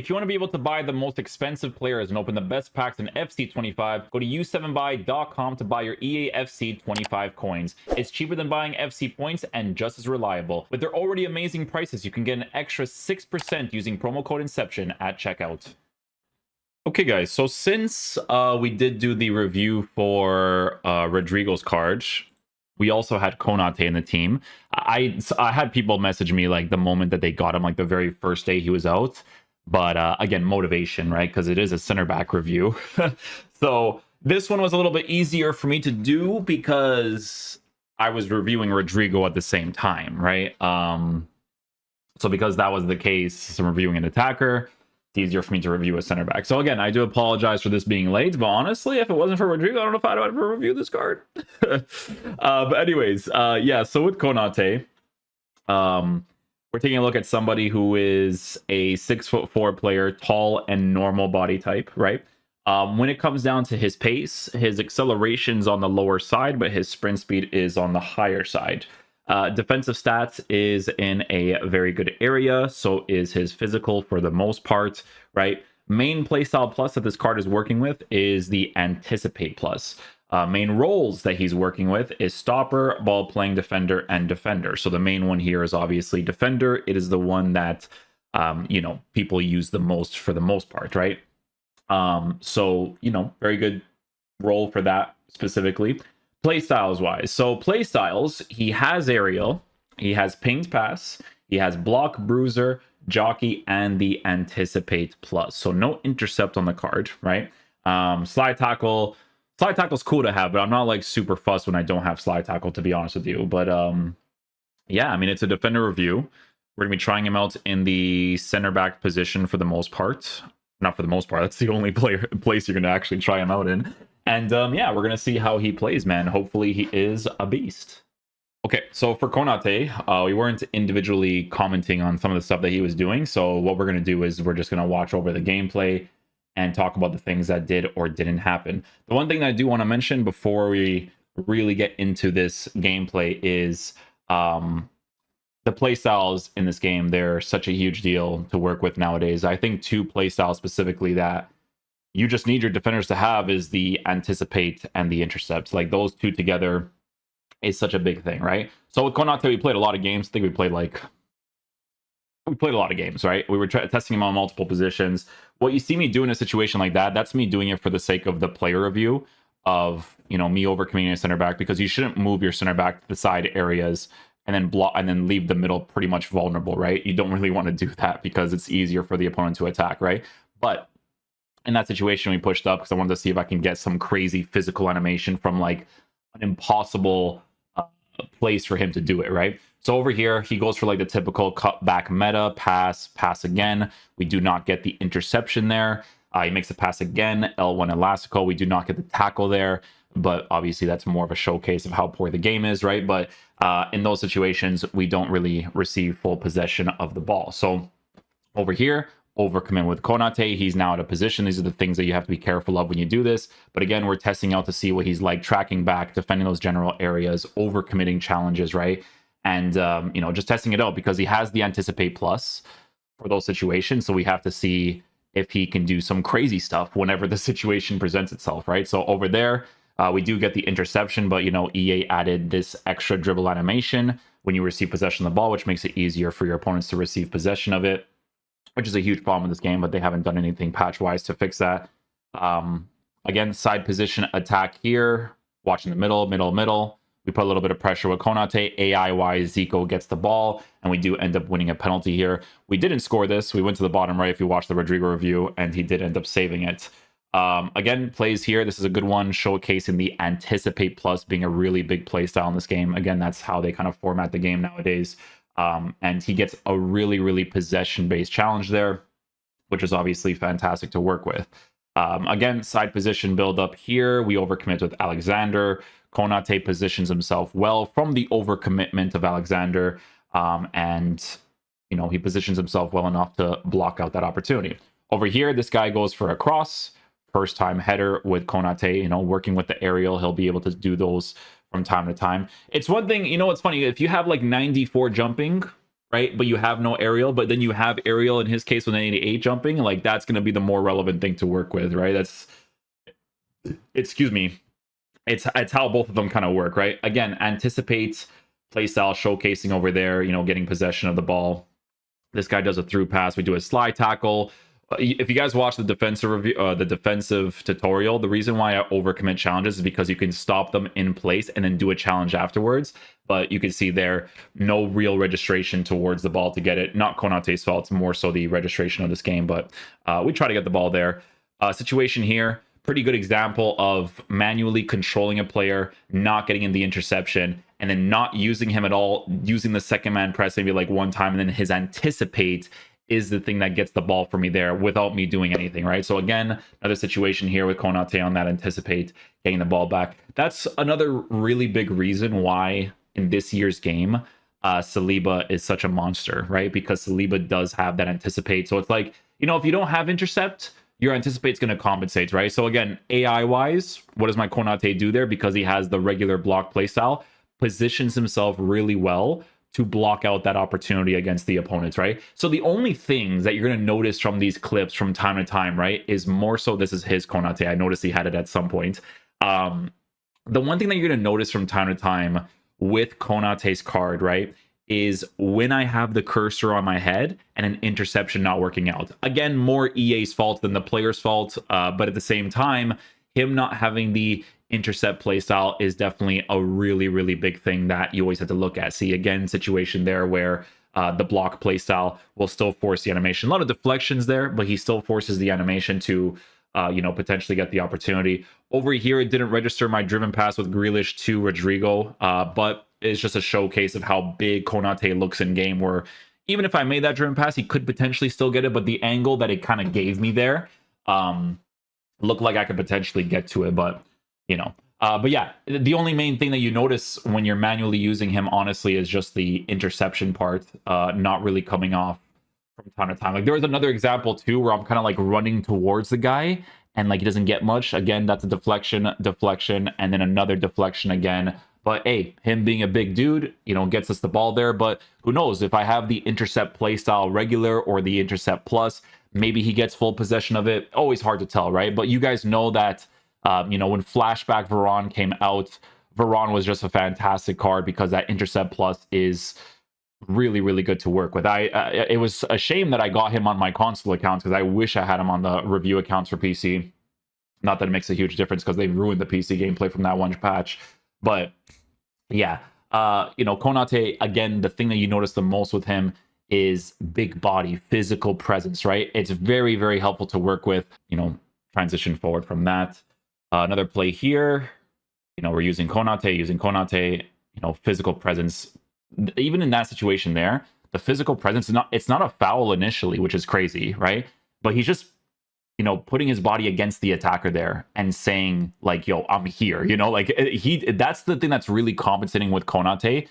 If you want to be able to buy the most expensive players and open the best packs in FC25, go to u7buy.com to buy your EA FC25 coins. It's cheaper than buying FC points and just as reliable. With their already amazing prices, you can get an extra 6% using promo code Inception at checkout. Okay, guys, so since we did do the review for Rodrigo's card, we also had Konate in the team. I had people message me like the moment that they got him, like the very first day he was out. But again, motivation, right? Because it is a center back review. So this one was a little bit easier for me to do because I was reviewing Rodrigo at the same time, right? So because that was the case, I'm reviewing an attacker. It's easier for me to review a center back. So again, I do apologize for this being late, but honestly, if it wasn't for Rodrigo, I don't know if I'd ever review this card. But anyways, yeah, so with Konate, we're taking a look at somebody who is a 6'4" player, tall and normal body type, right? When it comes down to his pace, his acceleration's on the lower side, but his sprint speed is on the higher side. Defensive stats is in a very good area, so is his physical for the most part, right? Main playstyle plus that this card is working with is the Anticipate plus. Main roles that he's working with is stopper, ball playing defender, and defender. So the main one here is obviously defender. It is the one that people use the most for the most part, right? So very good role for that specifically. Playstyles wise, so playstyles, he has aerial, he has pinged pass, he has block, bruiser, jockey, and the Anticipate plus. So no intercept on the card, right? Slide tackle's cool to have, but I'm not like super fussed when I don't have slide tackle, to be honest with you. But yeah, I mean, it's a defender review. We're gonna be trying him out in the center back position for the most part. Not for the most part, that's the only place you're gonna actually try him out in. And yeah, we're gonna see how he plays, man. Hopefully he is a beast. Okay, so for Konate, we weren't individually commenting on some of the stuff that he was doing. So what we're gonna do is we're just gonna watch over the gameplay and talk about the things that did or didn't happen. The one thing that I do want to mention before we really get into this gameplay is the playstyles in this game. They're such a huge deal to work with nowadays. I think two playstyles specifically that you just need your defenders to have is the Anticipate and the Intercept. Like those two together is such a big thing, right? So with Konate, we played a lot of games. I think we played a lot of games, right? We were testing him on multiple positions. What you see me do in a situation like that, that's me doing it for the sake of the player review of, me overcommitting a center back, because you shouldn't move your center back to the side areas and then block and then leave the middle pretty much vulnerable, right? You don't really want to do that because it's easier for the opponent to attack, right? But in that situation, we pushed up because I wanted to see if I can get some crazy physical animation from like an impossible place for him to do it, right? So over here, he goes for like the typical cut back meta, pass again. We do not get the interception there. He makes a pass again, L1 Elastico. We do not get the tackle there, but obviously that's more of a showcase of how poor the game is, right? But in those situations, we don't really receive full possession of the ball. So over here, overcommit with Konate. He's now at a position. These are the things that you have to be careful of when you do this. But again, we're testing out to see what he's like, tracking back, defending those general areas, overcommitting challenges, right? And, just testing it out because he has the Anticipate plus for those situations. So we have to see if he can do some crazy stuff whenever the situation presents itself, right? So over there, we do get the interception, but, EA added this extra dribble animation when you receive possession of the ball, which makes it easier for your opponents to receive possession of it, which is a huge problem with this game, but they haven't done anything patch-wise to fix that. Again, side position attack here, watching the middle. We put a little bit of pressure with Konate. AI-wise, Zico gets the ball, and we do end up winning a penalty here. We didn't score this. We went to the bottom right if you watch the Rodrigo review, and he did end up saving it. Again, plays here. This is a good one, showcasing the Anticipate plus being a really big play style in this game. Again, that's how they kind of format the game nowadays. And he gets a really, really possession-based challenge there, which is obviously fantastic to work with. Again, side position build up here. We overcommit with Alexander. Konate positions himself well from the overcommitment of Alexander. And he positions himself well enough to block out that opportunity. Over here, this guy goes for a cross. First time header with Konate, working with the aerial. He'll be able to do those from time to time. It's one thing, it's funny, if you have like 94 jumping, right? But you have no aerial, but then you have aerial in his case with an 88 jumping. Like that's going to be the more relevant thing to work with, right? That's, excuse me, it's how both of them kind of work, right? Again, anticipate playstyle showcasing over there, you know, getting possession of the ball. This guy does a through pass. We do a slide tackle. If you guys watch the defensive review, the defensive tutorial, the reason why I overcommit challenges is because you can stop them in place and then do a challenge afterwards. But you can see there, no real registration towards the ball to get it. Not Konate's fault, it's more so the registration of this game. But we try to get the ball there. Situation here, pretty good example of manually controlling a player, not getting in the interception, and then not using him at all, using the second man press maybe like one time, and then his anticipate is the thing that gets the ball for me there without me doing anything, right? So again, another situation here with Konate on that anticipate, getting the ball back. That's another really big reason why in this year's game, Saliba is such a monster, right? Because Saliba does have that anticipate. So it's like, you know, if you don't have intercept, your anticipate's going to compensate, right? So again, AI-wise, what does my Konate do there? Because he has the regular block playstyle, positions himself really well to block out that opportunity against the opponents, right? So the only things that you're going to notice from these clips from time to time, right, is more so this is his Konate. I noticed he had it at some point. The one thing that you're going to notice from time to time with Konate's card, right, is when I have the cursor on my head and an interception not working out. Again, more EA's fault than the player's fault, but at the same time, him not having the intercept playstyle is definitely a really, really big thing that you always have to look at. See, again, situation there where the block playstyle will still force the animation. A lot of deflections there, but he still forces the animation to, you know, potentially get the opportunity. Over here, it didn't register my driven pass with Grealish to Rodrigo, but it's just a showcase of how big Konate looks in game, where even if I made that driven pass, he could potentially still get it, but the angle that it kind of gave me there looked like I could potentially get to it, but you know. But yeah, the only main thing that you notice when you're manually using him, honestly, is just the interception part not really coming off from time to time. Like there was another example too where I'm kind of like running towards the guy and like he doesn't get much. Again, that's a deflection, and then another deflection again. But hey, him being a big dude, you know, gets us the ball there. But who knows, if I have the intercept playstyle regular or the intercept plus, maybe he gets full possession of it. Always hard to tell, right? But you guys know that, you know, when Flashback Varane came out, Varane was just a fantastic card because that intercept plus is really, really good to work with. It was a shame that I got him on my console accounts because I wish I had him on the review accounts for PC. Not that it makes a huge difference because they ruined the PC gameplay from that one patch. But yeah, you know, Konate, again, the thing that you notice the most with him is big body, physical presence, right? It's very, very helpful to work with, you know, transition forward from that. Another play here, you know, we're using Konate, you know, physical presence. Even in that situation there, the physical presence is it's not a foul initially, which is crazy, right? But he's just, you know, putting his body against the attacker there and saying like, yo, I'm here, you know, like that's the thing that's really compensating with Konate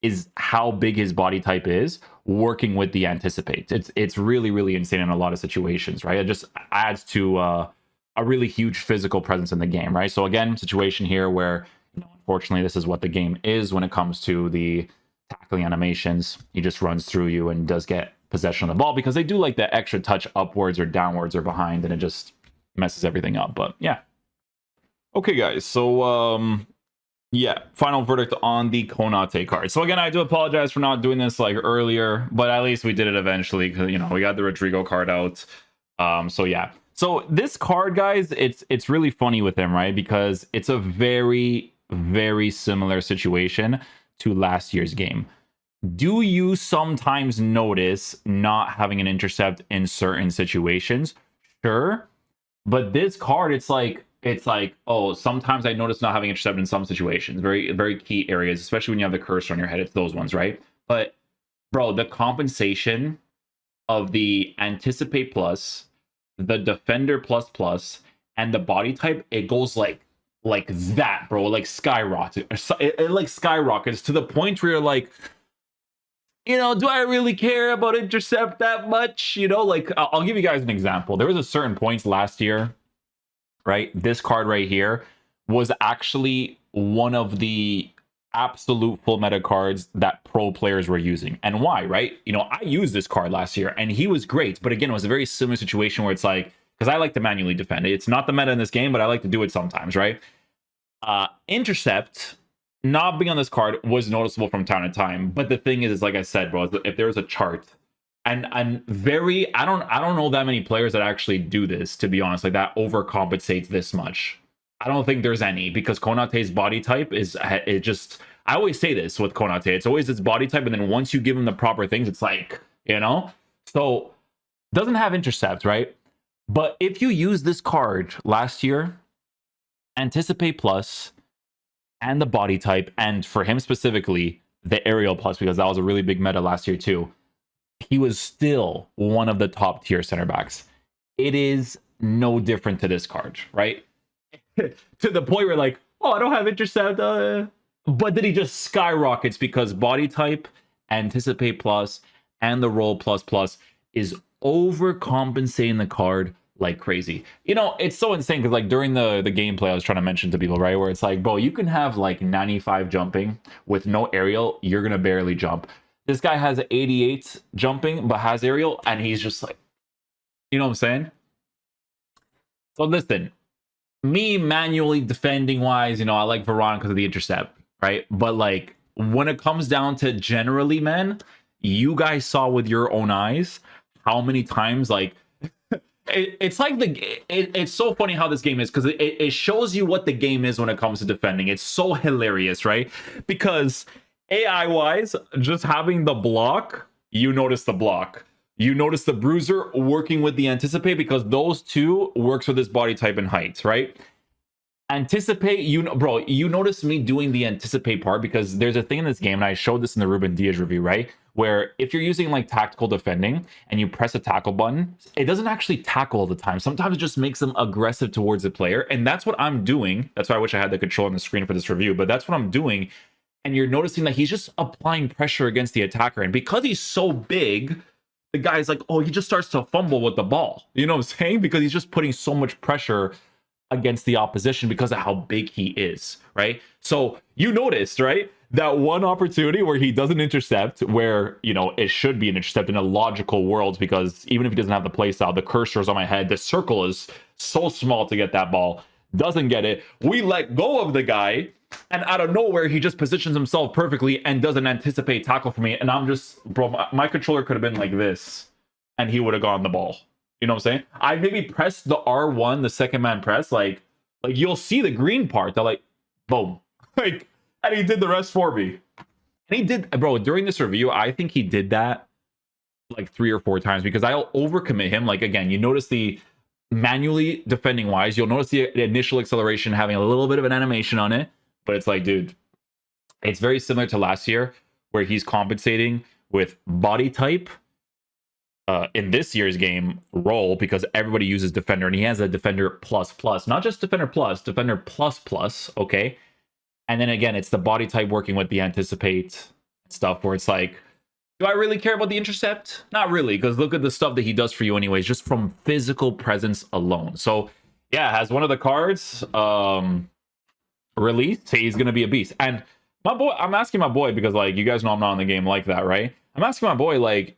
is how big his body type is working with the anticipate. It's really, really insane in a lot of situations, right? It just adds to a really huge physical presence in the game, right? So again, situation here where, you know, unfortunately, this is what the game is when it comes to the tackling animations. He just runs through you and does get possession of the ball because they do like the extra touch upwards or downwards or behind, and it just messes everything up. But yeah. Okay, guys. So yeah, final verdict on the Konate card. So again, I do apologize for not doing this like earlier, but at least we did it eventually because, you know, we got the Rodrigo card out. So yeah. So this card, guys, it's really funny with him, right? Because it's a very, very similar situation to last year's game. Do you sometimes notice not having an intercept in certain situations? Sure. But this card, it's like, oh, sometimes I notice not having intercept in some situations. Very, very key areas, especially when you have the cursor on your head. It's those ones, right? But bro, the compensation of the anticipate plus, the defender plus plus, and the body type, it goes like that, bro. Like skyrocket. It like skyrockets to the point where you're like, you know, do I really care about intercept that much? You know, like I'll give you guys an example. There was a certain points last year, right? This card right here was actually one of the absolute full meta cards that pro players were using. And why, right? You know, I used this card last year and he was great. But again, it was a very similar situation where it's like, because I like to manually defend. It's not the meta in this game, but I like to do it sometimes, right? Intercept not being on this card was noticeable from time to time. But the thing is like I said, bro, if there was a chart, and I don't know that many players that actually do this, to be honest, like that overcompensates this much. I don't think there's any, because Konate's body type is it just, I always say this with Konate, it's always its body type, and then once you give him the proper things, it's like, you know, so doesn't have intercept, right? But if you use this card last year, Anticipate Plus and the body type, and for him specifically the aerial plus, because that was a really big meta last year too, he was still one of the top tier center backs. It is no different to this card, right? To the point where like, oh, I don't have intercept, but then he just skyrockets because body type, Anticipate Plus, and the roll plus plus is overcompensating the card like crazy. You know, it's so insane because like during the gameplay I was trying to mention to people, right, where it's like, bro, you can have like 95 jumping with no aerial, you're gonna barely jump. This guy has 88 jumping but has aerial, and he's just like, you know what I'm saying? So listen, me manually defending wise, you know, I like Varane because of the intercept, right? But like when it comes down to generally, man, you guys saw with your own eyes how many times like it's like it's so funny how this game is, because it shows you what the game is when it comes to defending. It's so hilarious, right? Because AI wise, just having the block, you notice the block. You notice the bruiser working with the anticipate, because those two works with his body type and height, right? Anticipate, you know, bro, you notice me doing the anticipate part because there's a thing in this game, and I showed this in the Ruben Diaz review, right? Where if you're using like tactical defending and you press a tackle button, it doesn't actually tackle all the time. Sometimes it just makes them aggressive towards the player. And that's what I'm doing. That's why I wish I had the control on the screen for this review, but that's what I'm doing. And you're noticing that he's just applying pressure against the attacker. And because he's so big, the guy's like, oh, he just starts to fumble with the ball. You know what I'm saying? Because he's just putting so much pressure against the opposition because of how big he is, right? So you noticed, right, that one opportunity where he doesn't intercept, where, you know, it should be an intercept in a logical world, because even if he doesn't have the play style, the cursor is on my head, the circle is so small to get that ball, doesn't get it. We let go of the guy, and out of nowhere, he just positions himself perfectly and doesn't anticipate tackle for me. And I'm just, bro, my controller could have been like this, and he would have gotten the ball. You know what I'm saying? I maybe pressed the R1, the second man press, like you'll see the green part that like, boom, like, and he did the rest for me. And he did, bro, during this review, I think he did that like 3 or 4 times, because I'll overcommit him. Like, again, you notice the manually defending wise, you'll notice the initial acceleration having a little bit of an animation on it, but it's like, dude, it's very similar to last year where he's compensating with body type. In this year's game, role, because everybody uses defender, and he has a defender plus plus, not just defender plus, defender plus plus, okay? And then again, it's the body type working with the anticipate stuff, where it's like, do I really care about the intercept? Not really, because look at the stuff that he does for you anyways, just from physical presence alone. So yeah, has one of the cards released, he's gonna be a beast. And my boy, I'm asking my boy, because like, you guys know I'm not in the game like that, right? I'm asking my boy, like,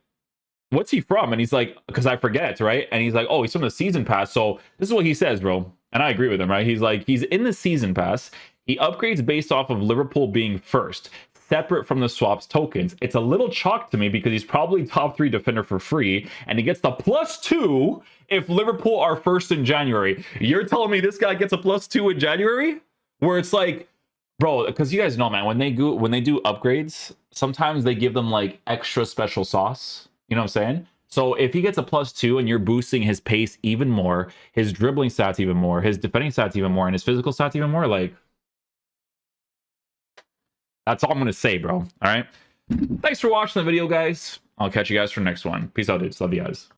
what's he from? And he's like, because I forget, right? And he's like, oh, he's from the season pass. So this is what he says, bro, and I agree with him, right? He's like, he's in the season pass, he upgrades based off of Liverpool being first, separate from the swaps tokens. It's a little chalk to me because he's probably top 3 defender for free, and he gets the +2 if Liverpool are first in January. You're telling me this guy gets a +2 in January? Where it's like, bro, because you guys know, man, when they do upgrades, sometimes they give them like extra special sauce. You know what I'm saying? So if he gets a +2 and you're boosting his pace even more, his dribbling stats even more, his defending stats even more, and his physical stats even more, like, that's all I'm going to say, bro. All right? Thanks for watching the video, guys. I'll catch you guys for the next one. Peace out, dudes. Love you guys.